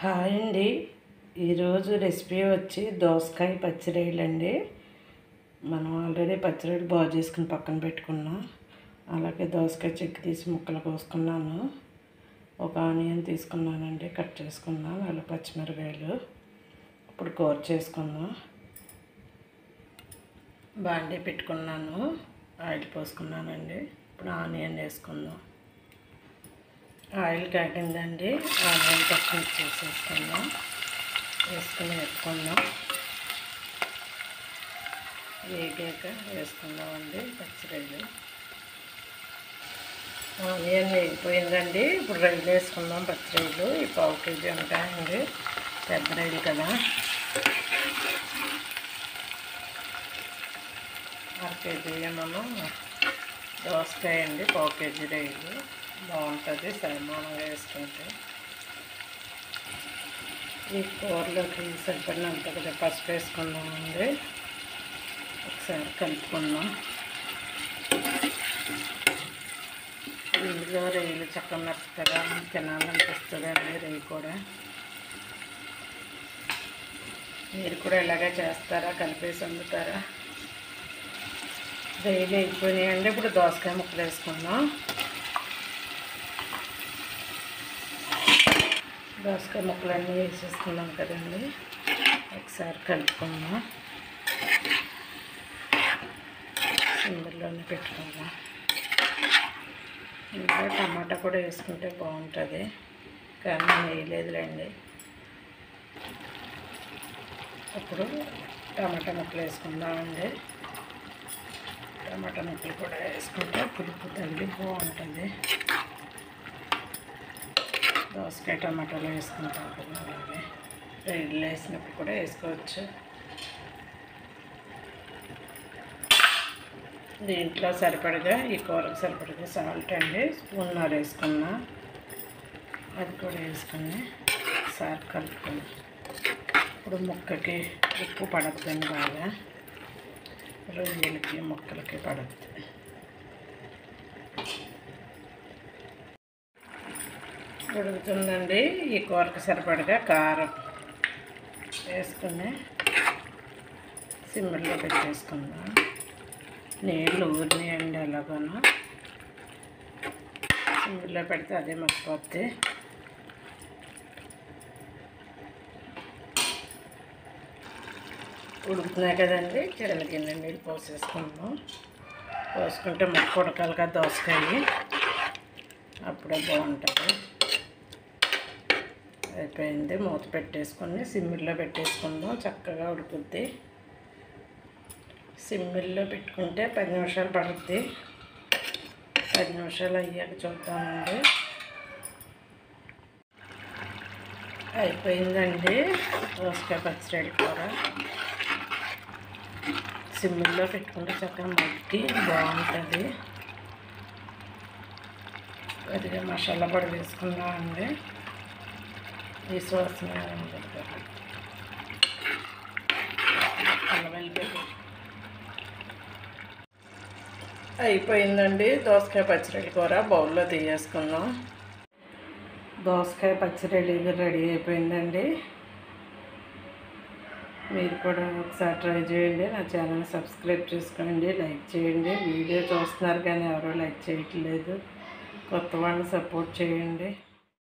Hi అండి. ఈరోజు recipe వచ్చి దోసకాయ పచ్చిరొయ్యలు అండి. మనం ఆల్రెడీ పచ్చిరొయ్యలు బాగు చేసుకుని పక్కన పెట్టుకున్నాం. అలాగే దోసకాయ చెక్కు తీసి ముక్కలు కోసుకున్నాను. ఒక ఆనియన్ తీసుకున్నానండి, కట్ చేసుకున్నాం. అలాగే పచ్చిమిరకాయలు. ఇప్పుడు కూర చేసుకుందాం. బాండీ పెట్టుకున్నాను, ఆయిల్ పోసుకున్నానండి. ఇప్పుడు ఆనియన్ వేసుకుందాం. ఆయిల్ కాగిందండి, ఆనియన్ పచ్చిమిర్చి చేసేసుకుందాం. వేసుకుని వేసుకుందాం. వేగాక వేసుకుందామండి పచ్చిరొయ్యలు. ఆనియన్ వేగిపోయిందండి. ఇప్పుడు రొయ్యలు వేసుకుందాం. పచ్చిరొయ్యలు ఈ 1/2 కేజీ ఉంటాయండి, పెద్ద రొయ్యలు కదా. 1/2 కేజీ ఏమో దోసకాయ అండి, 1/2 కేజీ రొయ్యలు. బాగుంటుంది సరిమానంగా వేసుకుంటే. ఈ కూరలోకి సరిపడినంత కొద్దిగా పసుపు వేసుకుందామండి. ఒకసారి కలుపుకుందాం. ఇందులో రొయ్యలు చక్కగా మెత్తగా తినాలనిపిస్తుందండి. రొయ్య కూడా మీరు కూడా ఇలాగే చేస్తారా? కలిపేసి వండుతారా? రొయ్యలు వేగిపోయినాయండి. ఇప్పుడు దోసకాయ ముక్కలు వేసుకుందాం. దోసకాయ ముక్కలన్నీ వేసేసుకున్నాం కదండి. ఒకసారి కలుపుకుందాం. సిమ్లోనే పెట్టుకుందాం. ఇంకా టమాటా కూడా వేసుకుంటే బాగుంటుంది, కానీ నేను వేయలేదులేండి. ఇప్పుడు టమాటా ముక్కలు వేసుకుందామండి. టమాటా ముక్కలు కూడా వేసుకుంటే పులుపు తగిలి బాగుంటుంది. దోసకాయ టమాటాలు వేసుకుంటాం కదా, అలాగే రొయ్యలు వేసినప్పుడు కూడా వేసుకోవచ్చు. దీంట్లో సరిపడగా, ఈ కూరకు సరిపడగా సాల్ట్ అండి, స్పూన్నర వేసుకున్నా. అది కూడా వేసుకుని ఒకసారి కలుపుకుని ఇప్పుడు ముక్కకి ఉప్పు పడుతుంది, బాగా రొయ్యలకి ముక్కలకి పడుతుంది. ఉడుకుతుందండి. ఈ కూరకు సరిపడగా కారం వేసుకుని సిమ్లో పెట్టేసుకుందాం. నీళ్ళు ఊరినాయండి, ఎలాగోనో సిమ్లో పెడితే అదే మర్చిపోద్ది. ఉడుకుతున్నాయి కదండి, గిన్నె నీళ్ళు పోసేసుకుందాం. పోసుకుంటే ముక్క ఉడకాలి కదా దోసకాయ, అప్పుడే బాగుంటుంది. అయిపోయింది. మూత పెట్టేసుకొని సిమ్మిల్లో పెట్టేసుకుందాం. చక్కగా ఉడుకుద్ది. సిమ్మిల్లో పెట్టుకుంటే 10 నిమిషాలు పడుద్ది. 10 నిమిషాలు అయ్యాక చూద్దామండి. అయిపోయిందండి దోసకాయ పచ్చిరొయ్యల కూర. సిమ్మిల్లో పెట్టుకుంటే చక్కగా మగ్గి బాగుంటుంది. కొద్దిగా మసాలా పొడి వేసుకుందామండి. ఈ సువాసన ఉంటుంది కదా. అయిపోయిందండి దోసకాయ పచ్చిరొయ్యల కూర. బౌల్లో తీసేసుకుందాం. దోసకాయ పచ్చిరొయ్యలు రెడీ అయిపోయిందండి. మీరు కూడా ఒకసారి ట్రై చేయండి. నా ఛానల్ సబ్స్క్రైబ్ చేసుకోండి, లైక్ చేయండి. వీడియో చూస్తున్నారు కానీ ఎవరో లైక్ చేయట్లేదు. కొత్త వాళ్ళని సపోర్ట్ చేయండి.